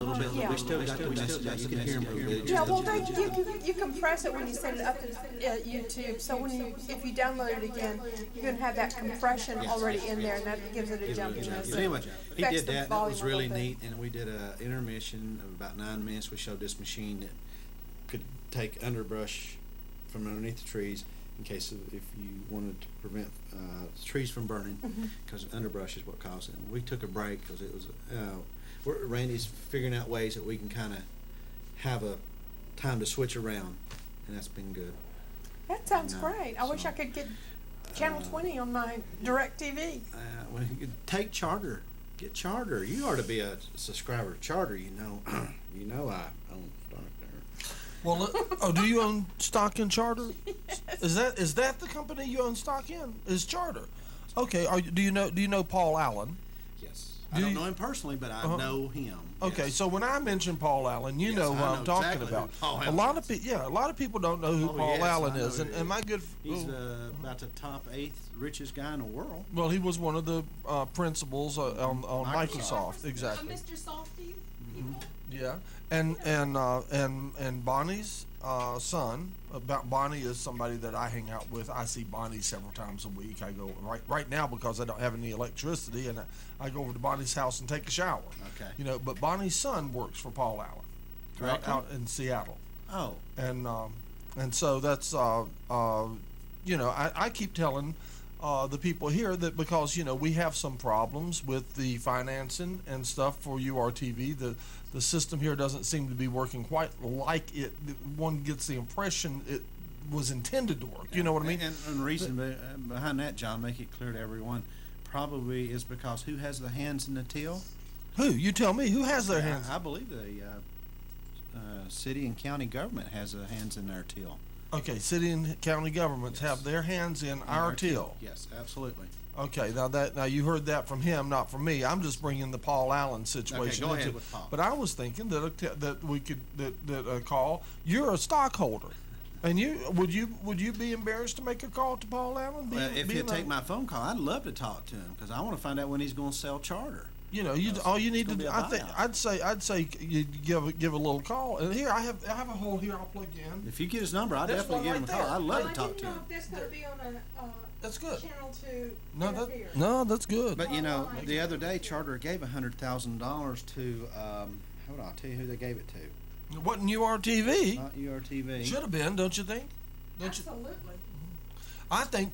little bit. Yeah. We still got the message out. You can hear them a little bit. Yeah, well, you compress it when you send it up to YouTube. So if you download it again, you can have that compression already in there, and that gives it a jumpiness. But anyway, he Affects did the that. That volume was a really little bit. neat. And we did a intermission of about 9 minutes. We showed this machine that could take underbrush from underneath the trees in case if you wanted to prevent trees from burning, because underbrush is what caused it. And we took a break because it was. Randy's figuring out ways that we can kind of have a time to switch around, and that's been good. That sounds great. I wish I could get Channel 20 on my Direct TV. Well, you could take Charter. Get Charter. You ought to be a subscriber to Charter. You know, you know I own stock there. Well, do you own stock in Charter? Yes. Is that the company you own stock in? Is Charter? Okay. Do you know Paul Allen? Yes. I don't know him personally, but I know him. Okay, yes. so when I mention Paul Allen, you know who I'm talking exactly about. Paul A Allen lot of people don't know who Paul Allen is, and my good. He's about the top 8th richest guy in the world. Well, he was one of the principals on Microsoft, exactly. Mr. Softy. Yeah, and Bonnie's son. Bonnie is somebody that I hang out with. I see Bonnie several times a week. I go right now because I don't have any electricity, and I go over to Bonnie's house and take a shower. Okay. You know, but Bonnie's son works for Paul Allen, out in Seattle. Oh. And so that's you know, I keep telling the people here that because we have some problems with the financing and stuff for URTV. The system here doesn't seem to be working quite like it. One gets the impression it was intended to work. You know what I mean? And the reason behind that, John, make it clear to everyone, probably is because who has the hands in the till? Who? You tell me. Who has their hands? I believe the city and county government has their hands in their till. Okay, city and county governments have their hands in our till. Yes, absolutely. Okay, now you heard that from him, not from me. I'm just bringing the Paul Allen situation. Okay, go ahead with Paul. But I was thinking that we could call. You're a stockholder, and would you be embarrassed to make a call to Paul Allen? Well, if he'd take my phone call, I'd love to talk to him because I want to find out when he's going to sell Charter. All you need to do. I'd say you give a little call. And here I have a hole here. I'll plug in. If you get his number, I'll There's definitely give him a call. there. I'd love I to talk didn't to know him. if that's going to be on a That's good. channel to No, interfere. that's good. But the other day, Charter gave $100,000 to. Hold on, I'll tell you who they gave it to. It wasn't URTV. Not URTV. Should have been, don't you think? Absolutely. I think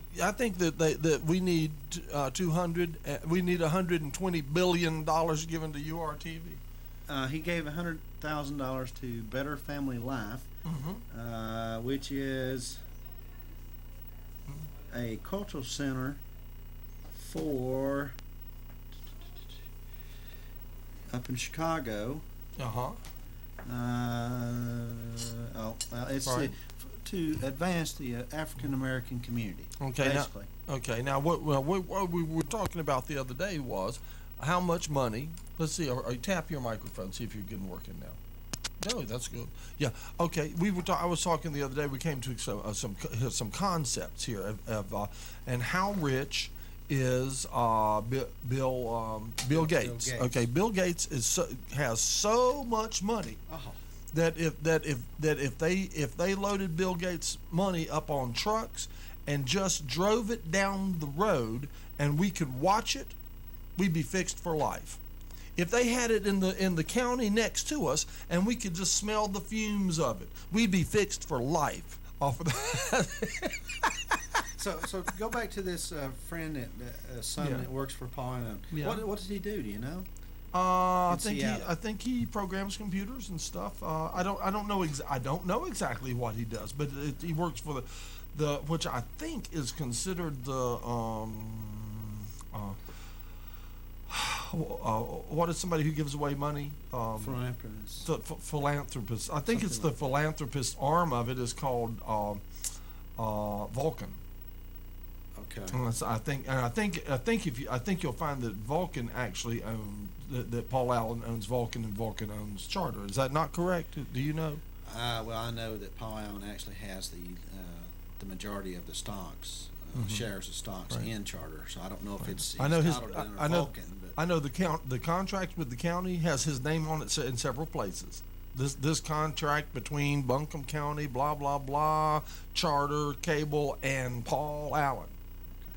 that we need we need $120 billion given to URTV. He gave $100,000 to Better Family Life, which is a cultural center for up in Chicago. It's to advance the African American community. Okay, basically. Now what we were talking about the other day was how much money. Let's see. Tap your microphone. See if you're getting working now. No, that's good. Yeah. Okay. I was talking the other day. We came to some concepts here of and how rich is Bill Gates. Okay. Bill Gates has so much money. That if they loaded Bill Gates' money up on trucks and just drove it down the road and we could watch it, we'd be fixed for life. If they had it in the county next to us and we could just smell the fumes of it, we'd be fixed for life off of that. So go back to this friend son that works for Paul Allen. Yeah. What does he do? Do you know? I think he programs computers and stuff. I don't know exactly what he does, but he works for the which I think is considered the what is somebody who gives away money? Philanthropist. Philanthropist. I think it's the philanthropist arm of it is called Vulcan. Okay. I think you'll find that Vulcan actually that Paul Allen owns Vulcan and Vulcan owns Charter. Is that not correct? Do you know? Well, I know that Paul Allen actually has the majority of the stocks shares of stocks Right. in Charter. So I don't know if it's I know his. titled under I know. Vulcan, but I know the contract with the county has his name on it in several places. This contract between Buncombe County, blah blah blah, Charter, Cable, and Paul Allen.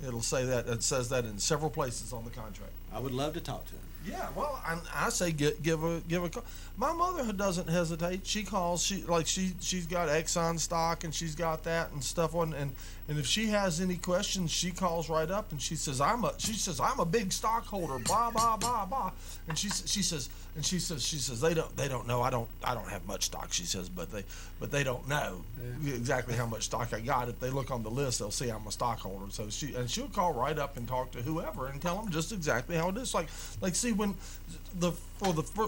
It'll say that. It says that in several places on the contract. I would love to talk to him. Yeah, well, I say give a call. My mother doesn't hesitate. She calls. She's got Exxon stock and she's got that and stuff on. And if she has any questions, she calls right up and she says I'm a big stockholder. Blah blah blah blah. And she says they don't know. I don't have much stock. She says, but they don't know exactly how much stock I got. If they look on the list, they'll see I'm a stockholder. So she'll call right up and talk to whoever and tell them just exactly how it is. Like see when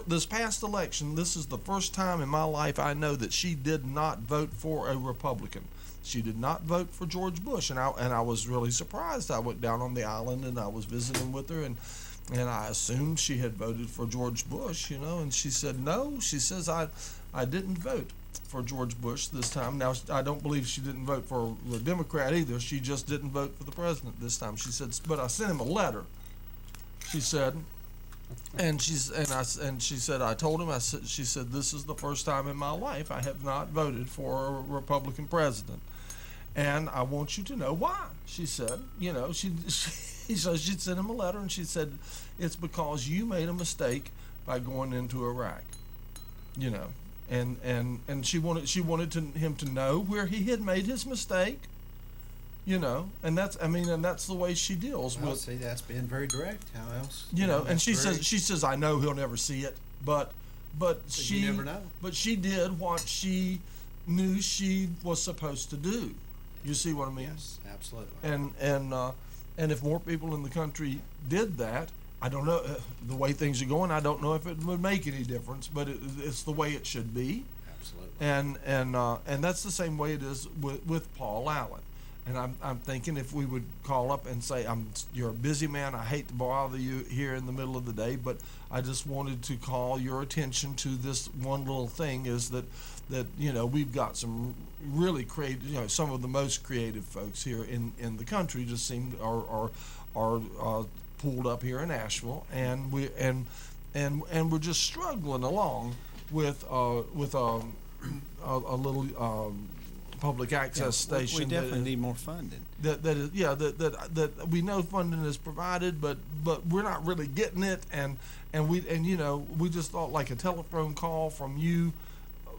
this past election, this is the first time in my life I know that she did not vote for a Republican. She did not vote for George Bush, and I was really surprised. I went down on the island and I was visiting with her, and I assumed she had voted for George Bush, and she said no. She says I didn't vote for George Bush this time. Now I don't believe she didn't vote for the Democrat either. She just didn't vote for the president this time. She said, but I sent him a letter. She said. And she said, I told him, she said, this is the first time in my life I have not voted for a Republican president. And I want you to know why. She said, she'd sent him a letter and she said, it's because you made a mistake by going into Iraq, and she wanted him to know where he had made his mistake. And that's the way she deals with. See, that's being very direct. How else? And she says, I know he'll never see it, but she you never know. But she did what she knew she was supposed to do. You see what I mean? Yes, absolutely. And if more people in the country did that, I don't know the way things are going. I don't know if it would make any difference, but it's the way it should be. Absolutely. And that's the same way it is with Paul Allen. And I'm thinking if we would call up and say, you're a busy man, I hate to bother you here in the middle of the day, but I just wanted to call your attention to this one little thing, is that we've got some really creative, some of the most creative folks here in the country just seem are pulled up here in Asheville, and we're just struggling along with a little public access station. We definitely need more funding. That we know funding is provided, but we're not really getting it, and we just thought like a telephone call from you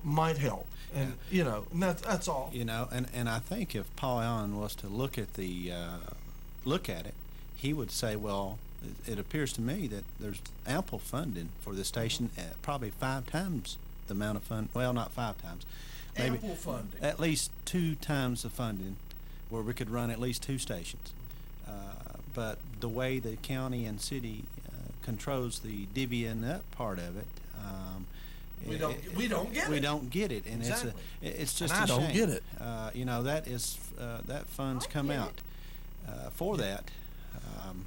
might help, and and that's all. And I think if Paul Allen was to look at it, he would say, well, it appears to me that there's ample funding for the station, probably 5 times the amount of fund. Well, not 5 times. Maybe ample funding. At least 2 times the funding, where we could run at least 2 stations. But the way the county and city controls the divvying up part of it, we don't get it. We don't get it, and exactly. it's just and a I don't shame. get it. That is that funds come out for that.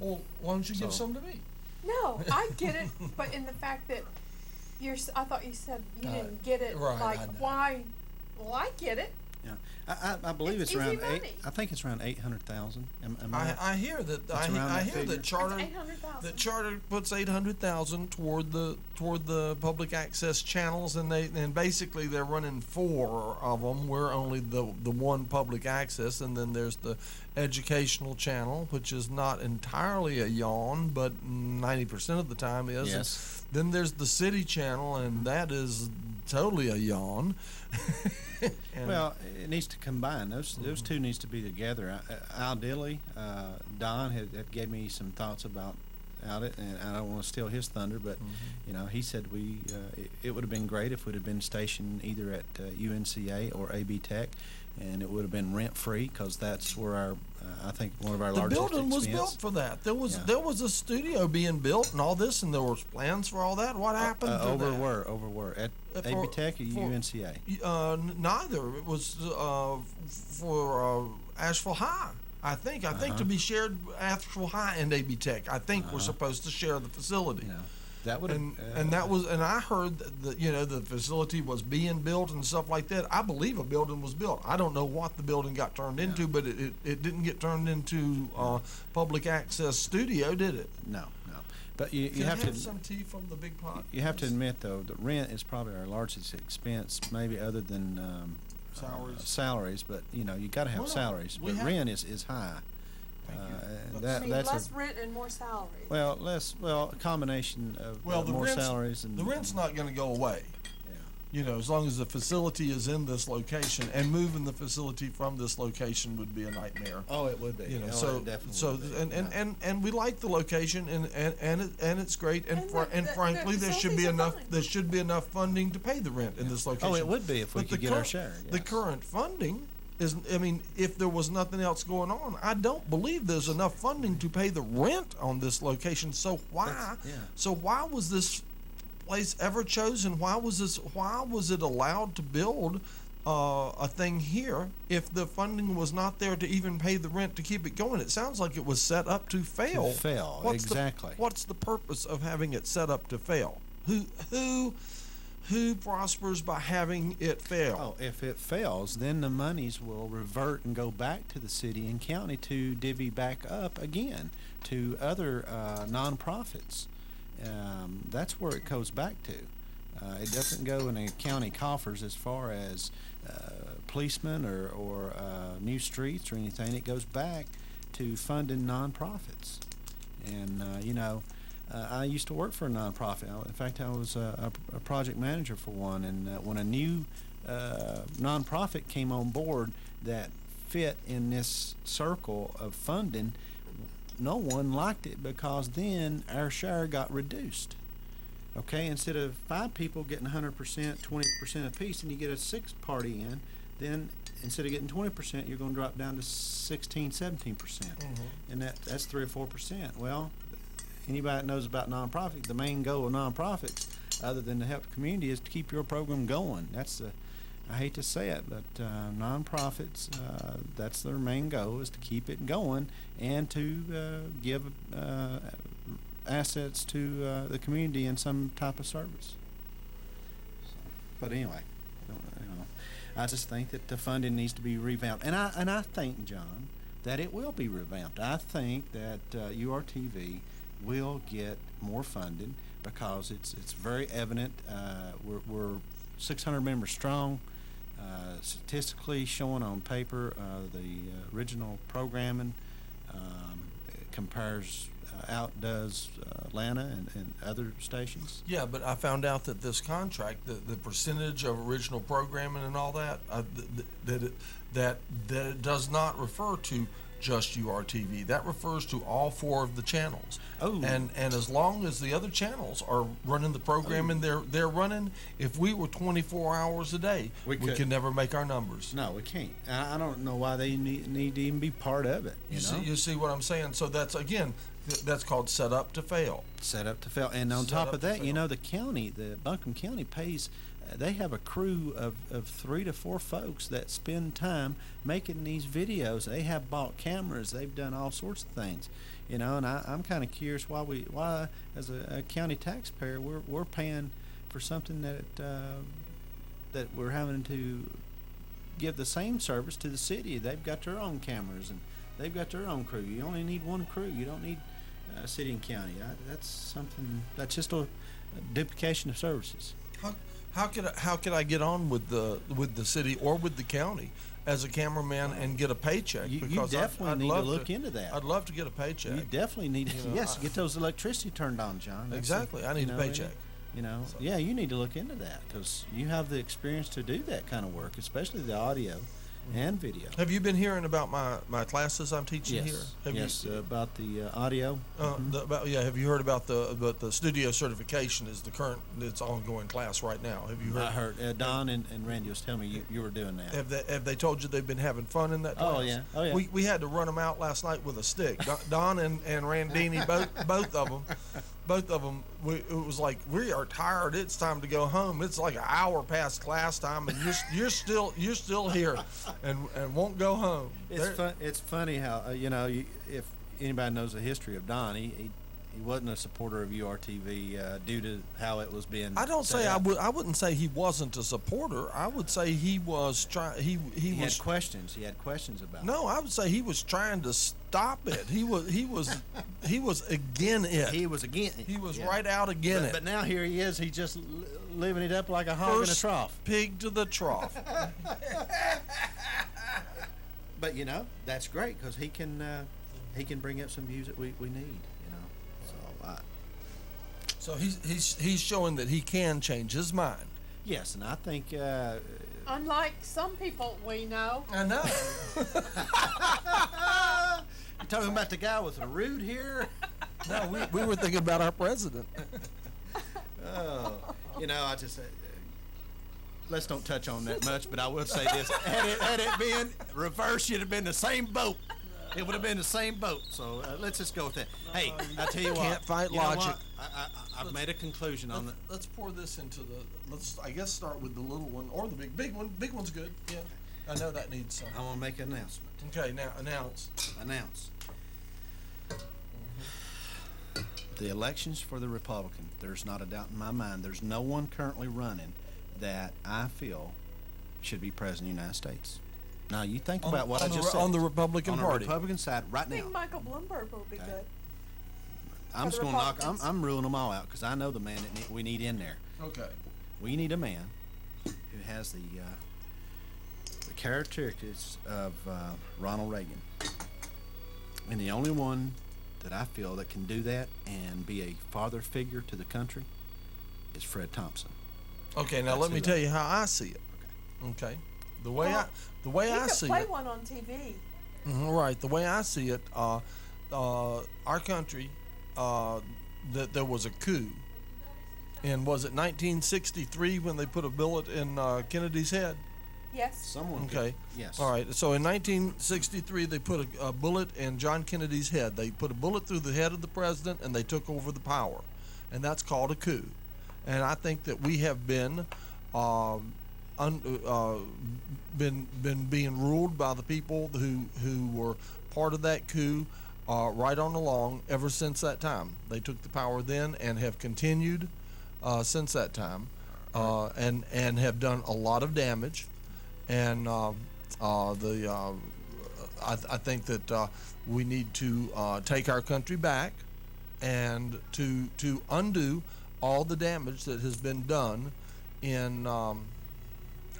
Well, why don't you give some to me? No, I get it, but in the fact that I thought you said you didn't get it. Right, like, I know. why? Well, I get it. Yeah, I believe It's it's around easy money. I think it's around 800,000. Am I right? I hear that. It's around I that hear figure. that Charter. It's 800,000. That Charter puts 800,000 toward the public access channels, and basically they're running 4 of them. We're only the one public access, and then there's the educational channel, which is not entirely a yawn, but 90% of the time is. Yes. Then there's the city channel, and that is totally a yawn. And Well, it needs to combine. Those 2 needs to be together. Ideally, Don had gave me some thoughts about it, and I don't want to steal his thunder, but he said it would have been great if it would have been stationed either at UNCA or AB Tech, and it would have been rent free, because that's where I think one of our the largest building was expense. built for that. There was Yeah. a studio being built and all this, and there was plans for all that. What happened to that? Over at AB Tech or UNCA. Neither. It was for Asheville High. I think to be shared Asheville High and AB Tech. I think we're supposed to share the facility. That would and that was, and I heard that the facility was being built and stuff like that. I believe a building was built. I don't know what the building got turned into, but it didn't get turned into public access studio, did it? No. But you Can have I have to some tea from the big pot? you have to admit though, the rent is probably our largest expense, maybe other than salaries. But you got to have Well, no, salaries. we But have- rent is high. Thank you. And I mean, that's less rent and more salary. a combination of The more rent's, salaries and the rent's not going to go away. Yeah. As long as the facility is in this location, and moving the facility from this location would be a nightmare. Oh, it would be. It definitely would be. and we like the location, and it's great, and And the frankly, there should be facilities are enough fine. there should be enough funding to pay the rent in this location. Oh, it would be if we But could the get our current- share. The yes. current funding is, if there was nothing else going on, I don't believe there's enough funding to pay the rent on this location. So why? Yeah. So why was this place ever chosen? Why was it allowed to build a thing here if the funding was not there to even pay the rent to keep it going? It sounds like it was set up to fail. To fail, exactly. What's the purpose of having it set up to fail? Who prospers by having it fail? Oh, if it fails, then the monies will revert and go back to the city and county to divvy back up again to other nonprofits. That's where it goes back to. It doesn't go in the county coffers as far as policemen or new streets or anything. It goes back to funding nonprofits. And, I used to work for a nonprofit. In fact, I was a project manager for one. And when a new nonprofit came on board that fit in this circle of funding, no one liked it because then our share got reduced. Okay, instead of 5 people getting 100%, 20% apiece, and you get a 6th party in, then instead of getting 20%, you're going to drop down to 16, 17%. And that's 3 or 4%. Well, anybody that knows about nonprofit, the main goal of nonprofits, other than to help the community, is to keep your program going. That's I hate to say it, but nonprofits, that's their main goal, is to keep it going and to give assets to the community in some type of service. But anyway, I just think that the funding needs to be revamped, and I think, John, that it will be revamped. I think that URTV will get more funding because it's very evident. We're 600 members strong. Statistically showing on paper, the original programming compares outdoes Atlanta and other stations. Yeah, but I found out that this contract, the percentage of original programming and all that, that it does not refer to just URTV. That refers to all 4 of the channels. Oh. And as long as the other channels are running the programming they're running, if we were 24 hours a day, we could never make our numbers. No, we can't. I don't know why they need to even be part of it. You see what I'm saying? So that's called set up to fail. Set up to fail. And on top of that, the county, the Buncombe County pays, they have a crew of 3 to 4 folks that spend time making these videos. They have bought cameras. They've done all sorts of things, and I'm kind of curious why as a county taxpayer we're paying for something that we're having to give the same service to the city. They've got their own cameras and they've got their own crew. You only need one crew. You don't need city and county. That's just a duplication of services. How could I get on with the city or with the county as a cameraman and get a paycheck? You Because definitely I'd need to love look into that. I'd love to get a paycheck. You definitely need to. Yes, get those electricity turned on, John. Exactly. I need a paycheck. Yeah, you need to look into that because you have the experience to do that kind of work, especially the audio and video. Have you been hearing about my classes I'm teaching here? About the audio. Have you heard about the studio certification is it's ongoing class right now? Have you heard? I heard Don and Randy was telling me you were doing that. Have they told you they've been having fun in that class? Oh yeah. We had to run them out last night with a stick. Don and Randini, both of them. It was like, we are tired. It's time to go home. It's like an hour past class time, and you're still here, and won't go home. It's funny how if anybody knows the history of Don, he wasn't a supporter of URTV due to how it was being. I don't set say up. I wouldn't say he wasn't a supporter. I would say he was trying. He He was had questions. He had questions about. No, I would say he was trying to stop it. He was again it. He was again. He was yeah. right out again But, it. but now here he is. He's just living it up like a hog in a First trough. pig to the trough. But you know that's great because he can bring up some views that we need. You know, so So he's showing that he can change his mind. yes, and I think Unlike some people we know. I know. you're talking about the guy with the root here. No, we were thinking about our president. Oh, you know, I just let's don't touch on that much. But I will say this: had it been reverse, you'd have been the same boat. It would have been the same boat. So let's just go with that. Hey, I tell you what, Can't fight you know logic. what? I've made a conclusion on it. Let's pour this into the. Let's I guess start with the little one or the big one. Big one's good. Yeah, I know that needs some. I want to make an announcement. Okay, now announce. The elections for the Republican, there's not a doubt in my mind, there's no one currently running that I feel should be president of the United States. Now, you think about what I just said. On the Republican on Party. the Republican side I right now. think Michael Bloomberg will be Okay. good. I'm for just the going to knock, Republicans. I'm ruling them all out because I know the man that we need in there. Okay. We need a man who has the characteristics of Ronald Reagan. And the only one that I feel that can do that and be a father figure to the country is Fred Thompson. Okay, now That's let me who tell you how I see it. Okay. The way I He see could play it. one on TV. Right. The way I see it, our country, that there was a coup. And was it 1963 when they put a bullet in Kennedy's head? Yes. Someone Okay. Yes. All right. So in 1963, they put a bullet in John Kennedy's head. They put a bullet through the head of the president, and they took over the power, and that's called a coup. And I think that we have been being ruled by the people who were part of that coup right on along ever since that time. They took the power then and have continued since that time, and have done a lot of damage. And I think that we need to take our country back and to undo all the damage that has been done in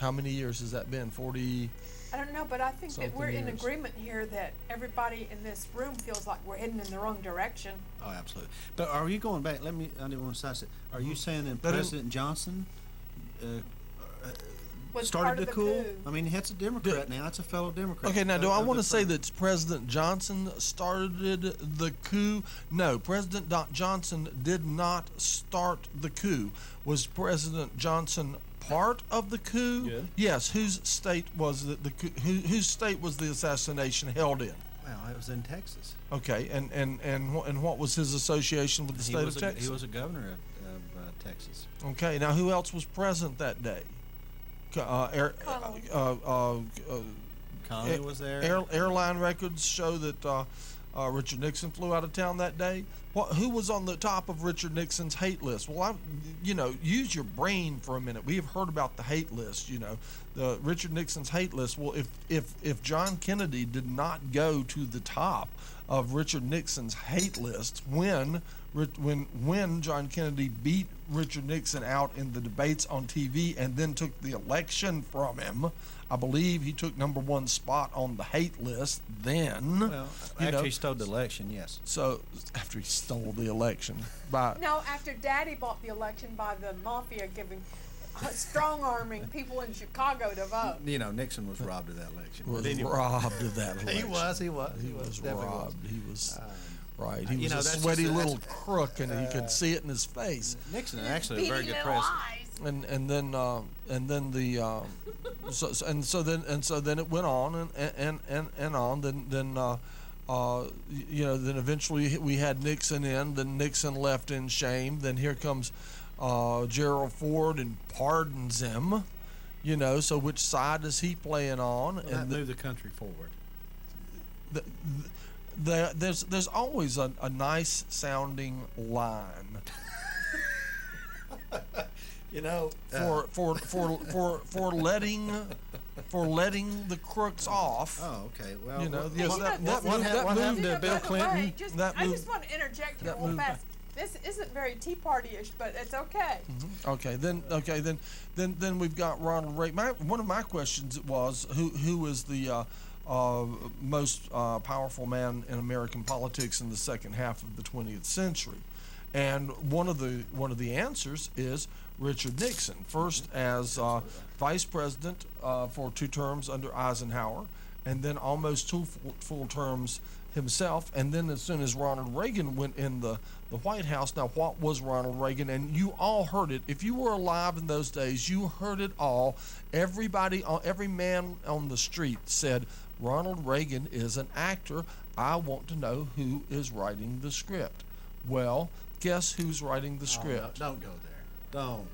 how many years has that been? 40. I don't know, but I think that Something we're in years. agreement here that everybody in this room feels like we're heading in the wrong direction. Oh, absolutely. But are you going back? I didn't want to say it. Are you saying that That is- President Johnson Was started part of the the coup? coup. I mean, that's a Democrat now. It's a fellow Democrat. Okay, now do I of want the to say president. that President Johnson started the coup? No, President Johnson did not start the coup. Was President Johnson part of the coup? Yeah. Yes. Whose state was the coup? Whose state was the assassination held in? Well, it was in Texas. Okay, and what was his association with the state of Texas? He was a governor of Texas. Okay, now who else was present that day? Connally was there. Airline records show that Richard Nixon flew out of town that day. Who was on the top of Richard Nixon's hate list? Well, use your brain for a minute. We have heard about the hate list. The Richard Nixon's hate list. Well, if John Kennedy did not go to the top of Richard Nixon's hate list when John Kennedy beat Richard Nixon out in the debates on TV and then took the election from him, I believe he took #1 spot on the hate list then. Well, after he stole the election, yes. So after he stole the election by No, after Daddy bought the election by the mafia strong arming people in Chicago to vote. Nixon was robbed of that election. was But anyway. robbed of that election. He was. He was definitely robbed. He was right. He you was know, a that's sweaty just- little that's- crook, and he could see it in his face. Nixon actually a very Beady good little president. eyes. And then the so then it went on and on. Then eventually we had Nixon in. Then Nixon left in shame. Then here comes Gerald Ford and pardons him. So which side is he playing on? Well, that moved the country forward. there's always a nice sounding line You know, for letting the crooks off. oh, okay. Well, You know, what- yes, what- that what moved happened? to Bill By the way, Clinton. That I moved. just want to interject here that real moved- fast. This isn't very Tea Party-ish, but it's okay. Okay, then we've got Ronald Reagan. One of my questions was who is the most powerful man in American politics in the second half of the 20th century, and one of the answers is Richard Nixon, first as vice president for 2 terms under Eisenhower, and then almost 2 full terms himself, and then as soon as Ronald Reagan went in the White House. Now, what was Ronald Reagan? And you all heard it. If you were alive in those days, you heard it all. Every man on the street said, Ronald Reagan is an actor. I want to know who is writing the script. Well, guess who's writing the script? No, don't go there. Don't.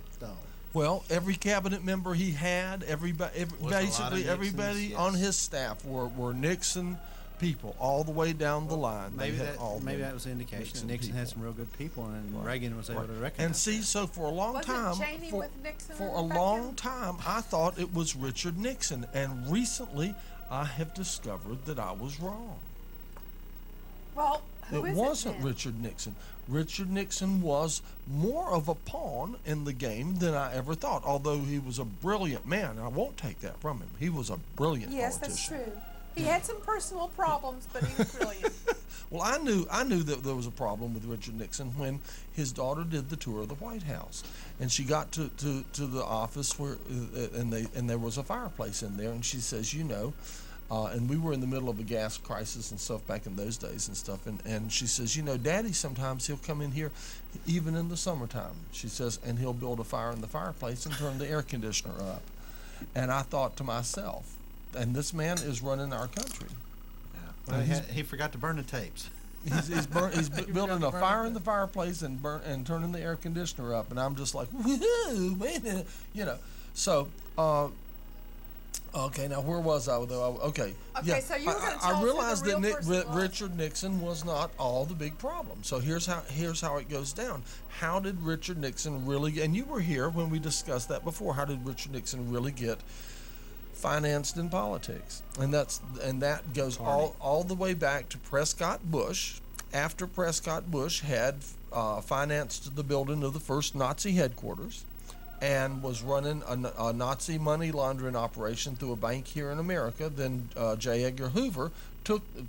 Well, every cabinet member he had, basically everybody Nixons, on yes. his staff were Nixon people all the way down the line. Maybe They had all that been was an indication that Nixon Nixon had people. some real good people, and Right. Reagan was able Right. to recognize. And see, so for a long Wasn't time, Cheney for, with Nixon for a back long then? time, I thought it was Richard Nixon, and recently I have discovered that I was wrong. Well, who It is wasn't then? Richard Nixon. Richard Nixon was more of a pawn in the game than I ever thought. Although he was a brilliant man, I won't take that from him. He was a brilliant Yes, politician. that's true. He had some personal problems, but he was brilliant. Well, I knew that there was a problem with Richard Nixon when his daughter did the tour of the White House, and she got to the office where and there was a fireplace in there, and she says, and we were in the middle of a gas crisis and stuff back in those days and stuff, and she says, Daddy, sometimes he'll come in here, even in the summertime. She says, and he'll build a fire in the fireplace and turn the air conditioner up, and I thought to myself, and this man is running our country. Well, he forgot to burn the tapes. He's building a fire in the fireplace and turning the air conditioner up, and I'm just like, woohoo, man, So, okay, now where was I though? Okay, so you were gonna tell us I who the realized real that person was. Richard Nixon was not all the big problem. So here's how it goes down. How did Richard Nixon really? And you were here when we discussed that before. How did Richard Nixon really get financed in politics? And that goes all the way back to Prescott Bush. After Prescott Bush had financed the building of the first Nazi headquarters and was running a Nazi money laundering operation through a bank here in America, then J. Edgar Hoover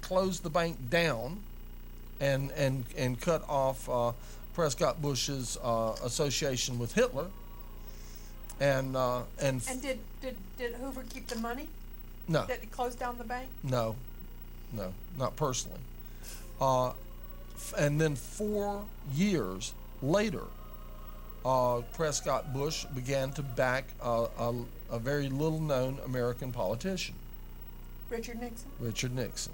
closed the bank down and cut off Prescott Bush's association with Hitler. And did Hoover keep the money? no. Did he close down the bank? No, not personally. And then 4 years later, Prescott Bush began to back a very little-known American politician, Richard Nixon? Richard Nixon.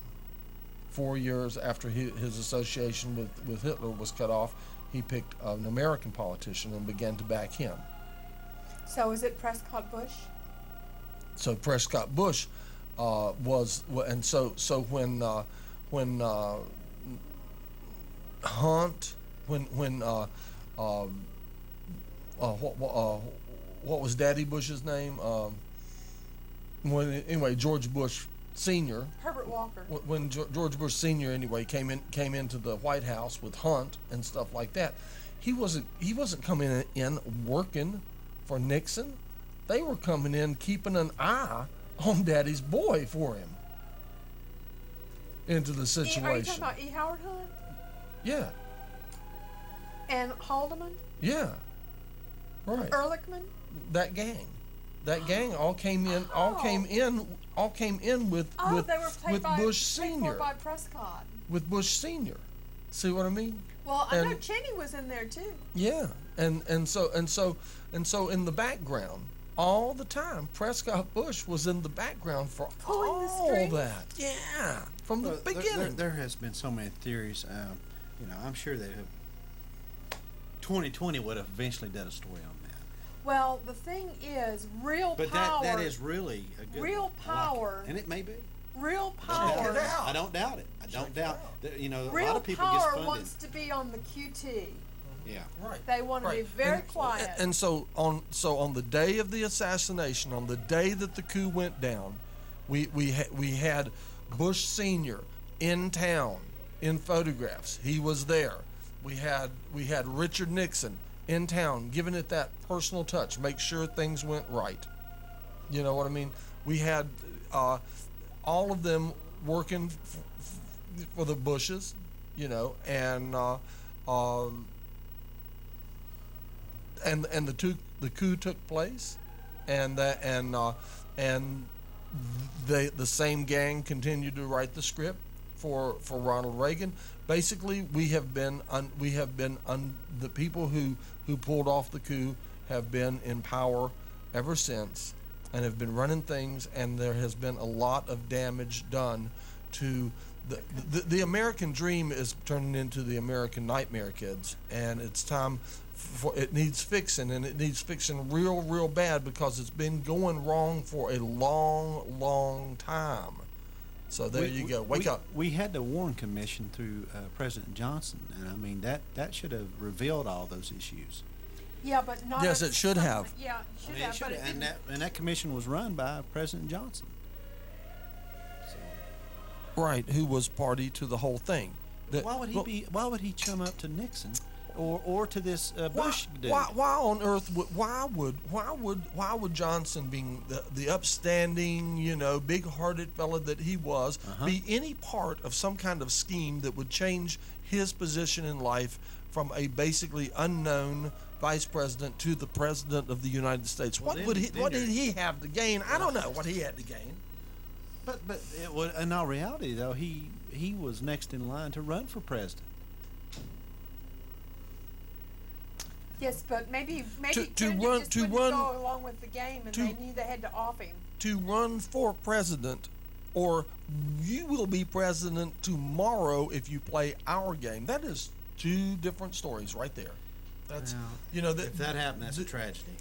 4 years after his association with Hitler was cut off, he picked an American politician and began to back him. So is it Prescott Bush? So Prescott Bush was, and so when Hunt, what was Daddy Bush's name? Anyway, George Bush Sr. Herbert Walker. When George Bush Sr. anyway came into the White House with Hunt and stuff like that, he wasn't coming in working for Nixon. They were coming in keeping an eye on Daddy's boy for him into the situation. Are you talking about E. Howard Hunt? Yeah. And Haldeman? Yeah. Right. Ehrlichman? That gang all came in with They were paid by, Bush paid Sr. for by Prescott. with Bush Sr. See what I mean? Well, I know And- Cheney was in there too. Yeah. And so in the background all the time, Prescott Bush was in the background for Pulling the all strings? that. Yeah. From the Well, beginning. there has been so many theories. I'm sure that 2020 would have eventually done a story on that. Well, the thing is, real But power. that is really a good Real one. I like it. power. And it may be. real I don't doubt power. it. I don't doubt it. I don't doubt that, you know, a lot Real of people get power funded. wants to be on the QT. Yeah. Right. They want to be very quiet. And so on the day of the assassination, on the day that the coup went down, we had Bush Sr. in town in photographs. He was there. We had Richard Nixon in town, giving it that personal touch, make sure things went right. You know what I mean? We had all of them working for the Bushes, you know, and the coup took place, and the same gang continued to write the script for Ronald Reagan. Basically, we have been the people who pulled off the coup have been in power ever since, and have been running things, and there has been a lot of damage done to the American dream is turning into the American nightmare, kids, and it's time for it needs fixing, and it needs fixing real bad, because it's been going wrong for a long time. So there you go. Wake up. We had the Warren Commission through President Johnson, and I mean that should have revealed all those issues. Yeah, but not. Yes, it should have. Yeah, it should have. But it and didn't. that commission was run by President Johnson. So, Right, who was party to the whole thing. why would he chum up to Nixon, or to this Bush dude? Why on earth why would Johnson, being the upstanding, you know, big-hearted fella that he was, be any part of some kind of scheme that would change his position in life from a basically unknown vice president to the president of the United States? Well, What did he have to gain? I don't know what he had to gain. But it was, in all reality, though, he was next in line to run for president. Yes, but maybe To Kennedy run- just to wouldn't run- go along with the game, and to- they knew they had to off him. To run for president, or you will be president tomorrow if you play our game. That is two different stories right there. That's Now, you know if that happened, that's a the- tragedy.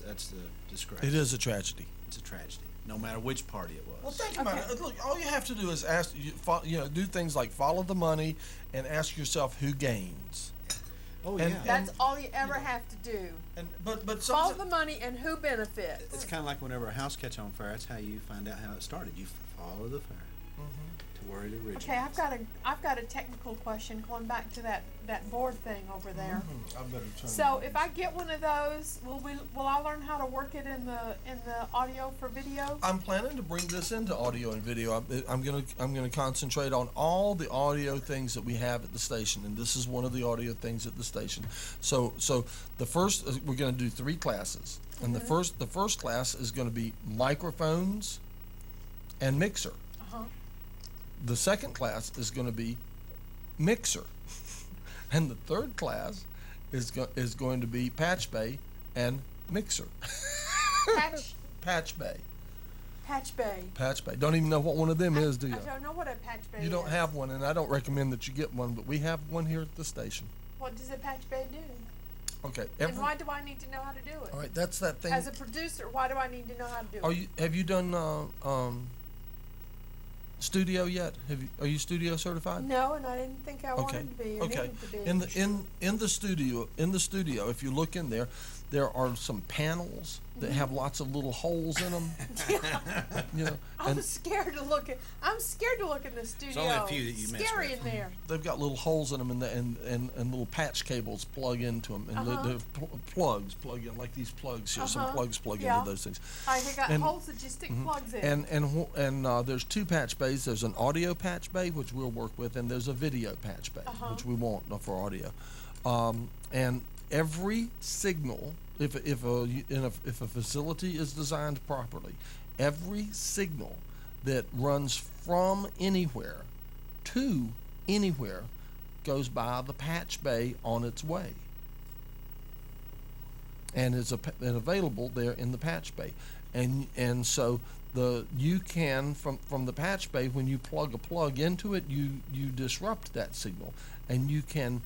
That's the disgrace. it is a tragedy. It's a tragedy, no matter which party it was. Well, think about it. Look, all you have to do is do things like follow the money and ask yourself who gains. Oh and- yeah. That's all you ever have to do. And but Follow some, the money and who benefits. It's kind of like whenever a house catch on fire. That's how you find out how it started. You follow the fire to where it originates. Okay, I've got a technical question going back to that board thing over there. I better turn. So if I get one of those, will I learn how to work it in the audio for video? I'm planning to bring this into audio and video. I'm gonna concentrate on all the audio things that we have at the station, and this is one of the audio things at the station. So the first we're gonna do 3 classes, and the first class is gonna be microphones and mixer. The second class is gonna be mixer, and the third class is going to be patch bay and mixer. Patch bay. Patch bay. Patch bay. Don't even know what one of them is, do you? I don't know what a patch bay is. You don't have one, and I don't recommend that you get one, but we have one here at the station. What does a patch bay do? Okay. And why do I need to know how to do it? All right, that's that thing. As a producer, why do I need to know how to do it? Have you done studio yet? Are you studio certified? No, and I didn't think I Okay. wanted to be or Okay. needed to be. In the studio, if you look in there are some panels that have lots of little holes in them. You know, I'm and scared to look at. I'm scared to look in the studio. only a few that you mess Scary with. in there. they've got little holes in them, and little patch cables plug into them, and the plugs plug in, like these plugs here. Some plugs plug Yeah. into those things. They got And- holes that you stick plugs in. And there's 2 patch bays. There's an audio patch bay, which we'll work with, and there's a video patch bay, which we won't for audio. And every signal, if a facility is designed properly, every signal that runs from anywhere to anywhere goes by the patch bay on its way, and is available there in the patch bay, and so you can from the patch bay, when you plug a plug into it, you disrupt that signal, and you can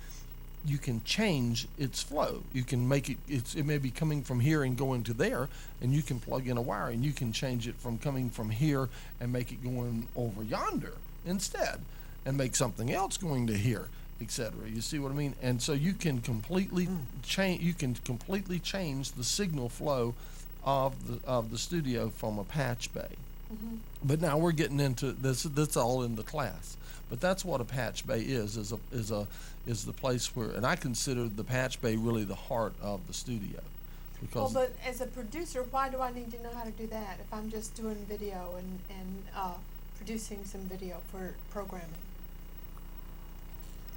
you can change its flow. You can make it may be coming from here and going to there, and you can plug in a wire and you can change it from coming from here and make it going over yonder instead, and make something else going to here, etc. You see what I mean? And so you can completely change. You can completely change the signal flow of the studio from a patch bay. But now we're getting into this. That's all in the class. But that's what a patch bay is the place where, and I consider the patch bay really the heart of the studio, because Well, but as a producer, why do I need to know how to do that if I'm just doing video and producing some video for programming?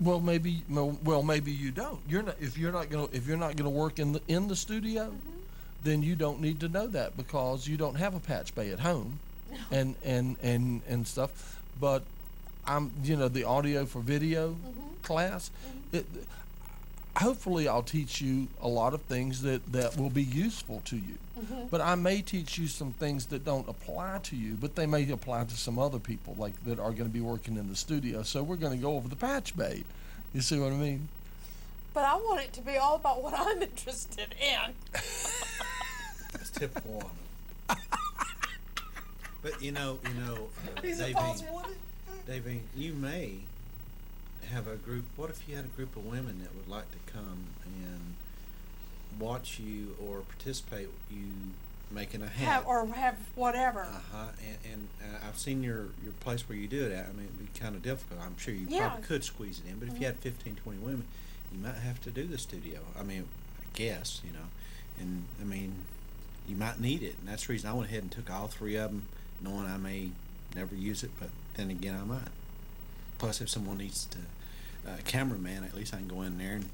well maybe you don't. If you're not gonna work in the studio, then you don't need to know that, because you don't have a patch bay at home, and stuff. But the audio for video class. Hopefully I'll teach you a lot of things that will be useful to you. But I may teach you some things that don't apply to you, but they may apply to some other people that are going to be working in the studio. So we're going to go over the patch bay. You see what I mean? But I want it to be all about what I'm interested in. That's typical on it. But Davine, you may have a group. What if you had a group of women that would like to come and watch you or participate with you making a hat? Have whatever. And I've seen your place where you do it at. I mean, it'd be kind of difficult. I'm sure you probably could squeeze it in, but if you had 15, 20 women, you might have to do the studio. I mean, I guess, and I mean, you might need it, and that's the reason I went ahead and took all 3 of them, knowing I may never use it, but then again, I might. Plus, if someone needs to cameraman, at least I can go in there and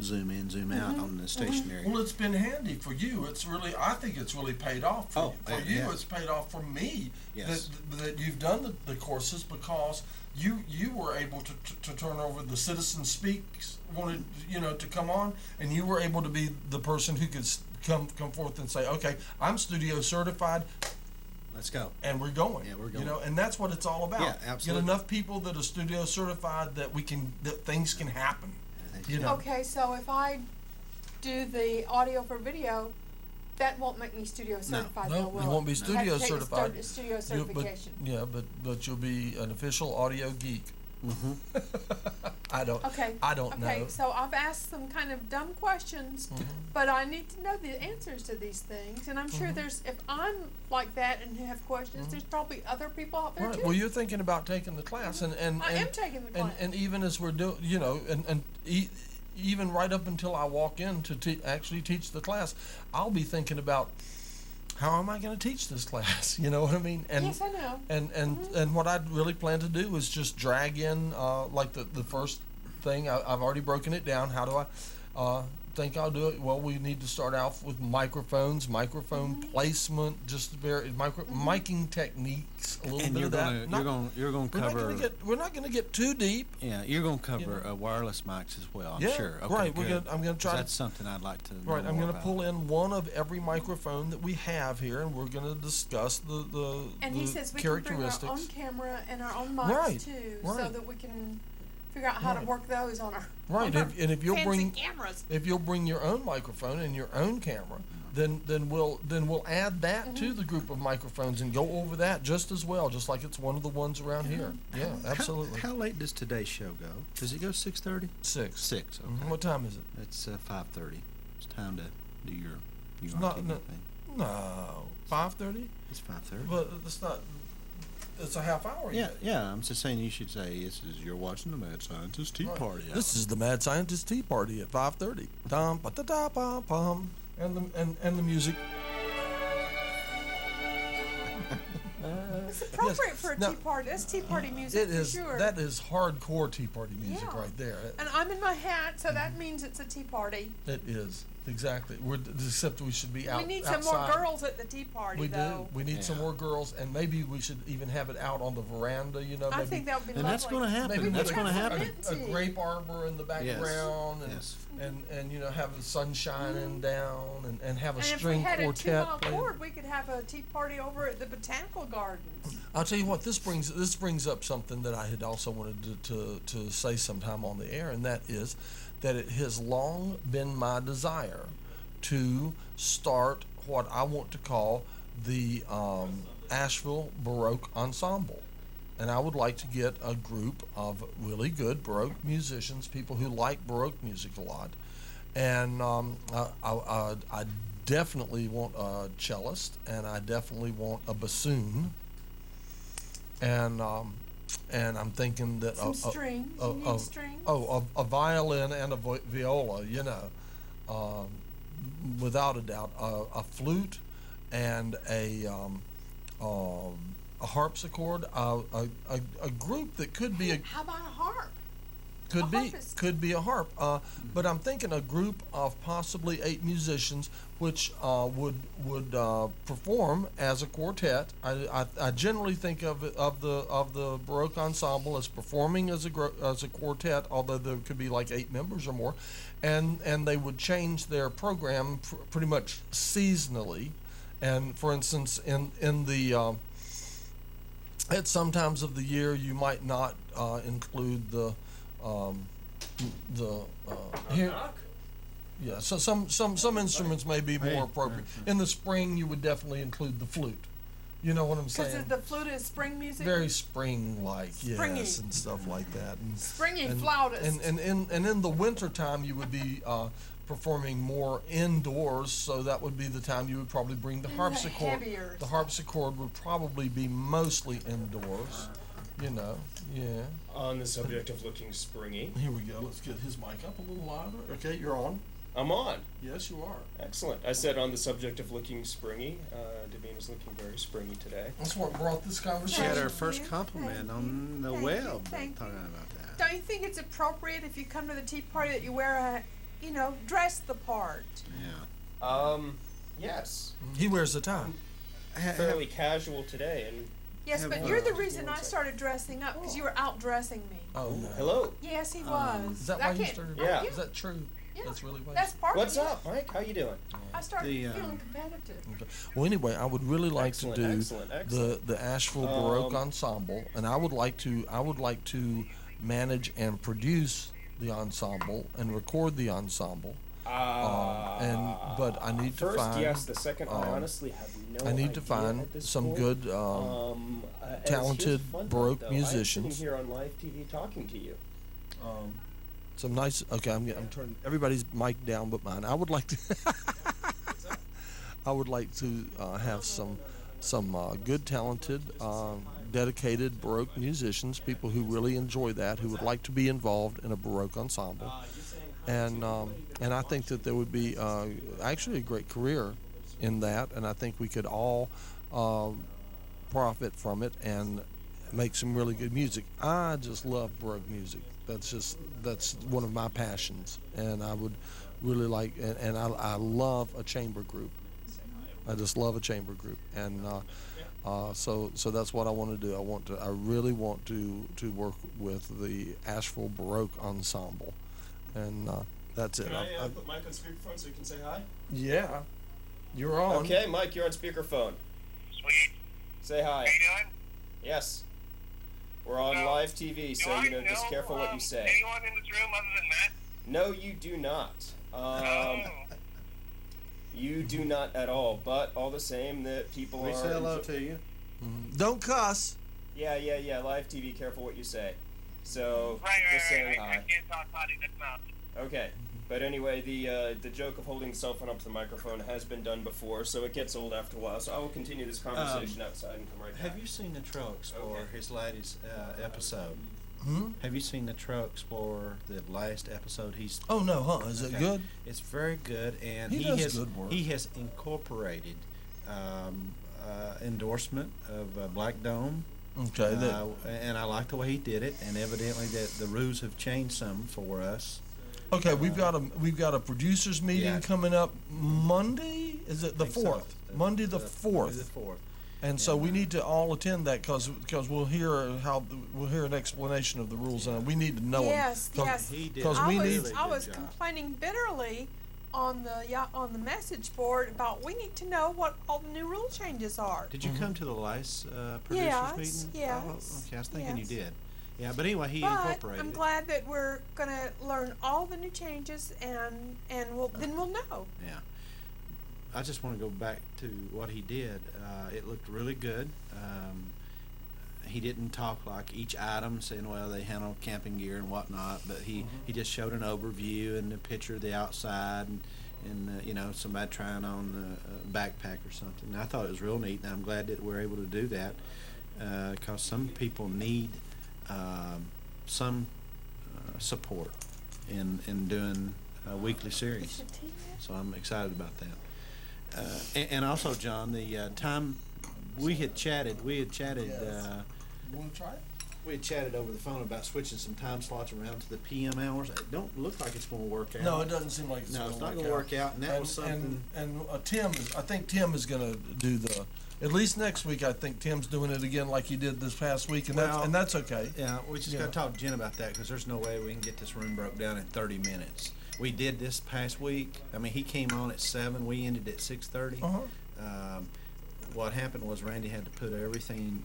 zoom in, zoom out on the stationary. Well, it's been handy for you. I think it's really paid off for you. For you, it's paid off for me. Yes. That you've done the courses, because you were able to turn over the Citizen Speaks, wanted to come on, and you were able to be the person who could come forth and say, okay, I'm studio certified. Let's go. And we're going. Yeah, we're going. And that's what it's all about. Yeah, absolutely. Get enough people that are studio certified that things can happen. Okay, so if I do the audio for video, that won't make me studio certified. No, will you won't be I have to studio take certified. Studio certification. But you'll be an official audio geek. I don't know. Okay, so I've asked some kind of dumb questions, but I need to know the answers to these things, and I'm sure if I'm like that and have questions, there's probably other people out there right. too. Well, you're thinking about taking the class, and I am taking the class. And even as we're doing, even right up until I walk in to actually teach the class, I'll be thinking about, how am I going to teach this class? You know what I mean? And, yes, I know. And what I really plan to do is just drag in like the first thing. I've already broken it down. How do I think I'll do it? Well, we need to start off with microphone placement, just miking techniques, a little And bit you're of that. You're going to cover. We're not going to get too deep. Yeah, you're going to cover wireless mics as well. I'm sure. Okay, right. good. I'm going to try. That's something I'd like to. Right, know I'm more going to about. pull in one of every microphone that we have here, and we're going to discuss the And he says we can bring our own camera and our own mics too, so that we can figure out how to work those on our if you'll fancy cameras. If you'll bring your own microphone and your own camera, then we'll add that to the group of microphones and go over that just as well, just like it's one of the ones around here. Yeah, absolutely. How late does today's show go? Does it go 6:30? 6. 6. Okay. What time is it? It's 5:30. It's time to do your not- thing. No, 5:30. It's 5:30. But it's not. It's a half hour. Yeah. I'm just saying you should say you're watching the Mad Scientist Tea Party. Hour. This is the Mad Scientist Tea Party at 5:30. Dum ba da da pum pum, and the music. It's appropriate for a tea party. That's tea party music It is. for sure. That is hardcore tea party music right there. And I'm in my hat, so that means it's a tea party. It is. Exactly. Except we should be out. We need some more girls at the tea party, though. We need some more girls, and maybe we should even have it out on the veranda. I think that would be lovely. And that's going to happen. Maybe That's going to happen. A grape arbor in the background, and have the sun shining down, and have a string quartet. And if we had a 2-mile cord, we could have a tea party over at the botanical gardens. I'll tell you what. This brings up something that I had also wanted to say sometime on the air, and that is that it has long been my desire to start what I want to call the Asheville Baroque Ensemble. And I would like to get a group of really good Baroque musicians, people who like Baroque music a lot. And I definitely want a cellist, and I definitely want a bassoon. And I'm thinking that Some strings. You need strings? a violin and a viola, you know, without a doubt, a flute and a harpsichord, a group that could be How about a harp? could be a harp, but I'm thinking a group of possibly 8 musicians, which would perform as a quartet. I generally think of the Baroque ensemble as performing as a quartet, although there could be like 8 members or more, and they would change their program pretty much seasonally. And for instance, in the at some times of the year, you might not include the here. Yeah, so some instruments may be more appropriate. In the spring, you would definitely include the flute. You know what I'm saying? Because the flute is spring music? Very spring-like, Springy. yes, and stuff like that. And, Springy and, flautist. And in the winter time, you would be performing more indoors, so that would be the time you would probably bring the harpsichord. heavier The stuff. harpsichord would probably be mostly indoors, you know, yeah. On the subject of looking springy, Here we go. Let's get his mic up a little louder. Okay, you're on. I'm on. Yes, you are. Excellent. I said on the subject of looking springy, Davina's looking very springy today. That's what brought this She had conversation. her Thank first you, compliment thank on you, the thank web you, talking thank you. about that. Don't you think it's appropriate if you come to the tea party that you wear a, dress the part? Yeah. Yes. He wears a tie. Fairly casual today, and Yes, Have but one. you're the reason I started dressing up, because you were outdressing me. Oh, no. hello. Yes, he was. Is that I why you can't- started? Yeah. Is that true? Yeah. That's really why. That's part What's of it. up, Mike? How you doing? I started The, feeling competitive. Okay. Well, anyway, I would really like Excellent, to do excellent. the Asheville Baroque Ensemble, and I would like to manage and produce the ensemble and record the ensemble. But I need to first, find. yes. The second, I honestly have no I need to idea find at this some point. good, It's talented just fun, Baroque though. musicians. I'm sitting here on live TV talking to you. Some nice. Okay, I'm turning everybody's mic down but mine. I would like to. I would like to have some good, talented, dedicated Baroque musicians, people who really enjoy that, who would like to be involved in a Baroque ensemble, and I think that there would be actually a great career in that, and I think we could all profit from it and make some really good music. I just love Baroque music. That's one of my passions, and I would really like, and I love a chamber group. I just love a chamber group, and so that's what I want to do. I really want to work with the Asheville Baroque Ensemble, and that's it. Can I put Mike on speakerphone so you can say hi? Yeah, you're on. Okay, Mike, you're on speakerphone. Sweet. Say hi. How you doing? Yes. We're on So, live TV, so do I just know, careful what you say. Anyone in this room other than Matt? No, you do not. Oh. You do not at all. But all the same, that people We are. say hello to you. Don't cuss. Yeah. Live TV, careful what you say. So Right. just saying I hi. can't talk potty this mouth. Okay. But anyway, the joke of holding the cell phone up to the microphone has been done before, so it gets old after a while. So I will continue this conversation outside and come right back. Have you seen the Trail Explorer, Okay. his latest episode? Hmm? Have you seen the Trail Explorer, the last episode? Oh no, huh? Is it Okay. good? It's very good, and He he does has good work. he has incorporated endorsement of Black Dome. Okay. And I like the way he did it, and evidently that the rules have changed some for us. Okay, we've got a producers meeting Yeah. coming up Monday. Is it the I think so. 4th? Monday the Monday 4th. the 4th. And so we need to all attend that because we'll hear an explanation of the rules, and we need to know Yes, them. yes. He did. Because a we really need- good I was job. complaining bitterly on the message board about we need to know what all the new rule changes are. Did you come to the last producers Yes, meeting? yes, Oh, okay, I was thinking yes. you did. Yeah, but anyway, he But incorporated I'm it. glad that we're gonna learn all the new changes and then we'll know. Yeah. I just want to go back to what he did. It looked really good. He didn't talk like each item, saying, well, they handle camping gear and whatnot, but he just showed an overview and a picture of the outside and you know, somebody trying on a backpack or something. And I thought it was real neat, and I'm glad that we're able to do that because some people need some support in doing a weekly series. So I'm excited about that. And also, John, the time we had chatted. Yes. You want to try it? We had chatted over the phone about switching some time slots around to the PM hours. It don't look like it's going to work out. No, it doesn't seem like it's No, going it's to not work going to work out, and that was something. And I think Tim is going to do at least next week. I think Tim's doing it again like he did this past week, and Well, that's okay. Yeah, we just got to talk to Jen about that because there's no way we can get this room broke down in 30 minutes. We did this past week. I mean, he came on at 7. We ended at 6:30. What happened was Randy had to put everything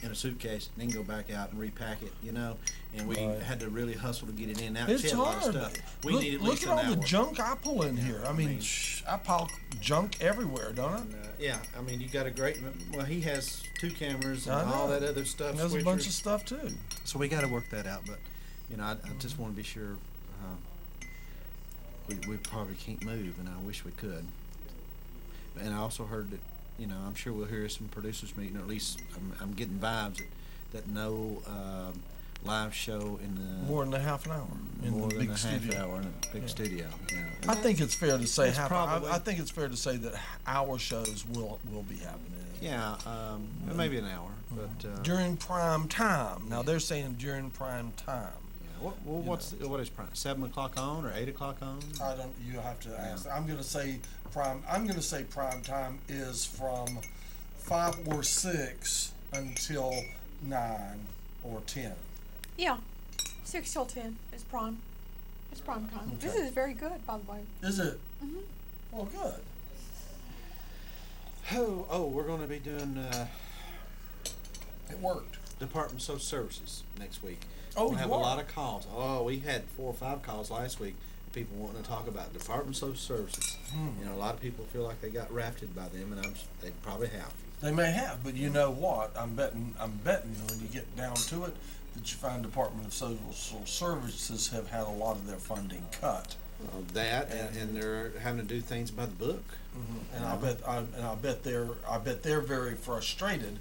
in a suitcase and then go back out and repack it, you know, and we Right. had to really hustle to get it in. Now, It's she had a lot hard. of stuff. We Look, need at look least at an all hour. the junk I pull in here. I mean, I pile junk everywhere, don't I? And, yeah, I mean, you got a great. Well, he has 2 cameras and I know. all that other stuff. And there's a bunch of switchers. stuff too. So we got to work that out. But you know, I just want to be sure. We probably can't move, and I wish we could. And I also heard that, you know, I'm sure we'll hear some producers meeting, or at least I'm getting vibes that no live show in the More than a half an hour in more the than big a studio. half hour in a big studio. Yeah. I think it's fair to say It's I probably- think it's fair to say that our shows will be happening. Yeah, maybe an hour, but During prime time. Now they're saying during prime time. yeah. What is prime? 7 o'clock on or 8 o'clock on? I don't. You have to ask. I'm going to say prime. I'm going to say prime time is from 5 or 6 until 9 or 10. Yeah, 6 till 10 is prime. It's prime time. This Okay. is very good, by the way. Is it? Well, good. Oh, we're going to be doing It worked. Department of Social Services next week. Oh, we'll have you a are? lot of calls. Oh, we had 4 or 5 calls last week. People wanting to talk about Department of Social Services. You know, a lot of people feel like they got rafted by them, and they probably have. They may have, but you know what? I'm betting when you get down to it that you find Department of Social Services have had a lot of their funding cut. And they're having to do things by the book. And I bet they're very frustrated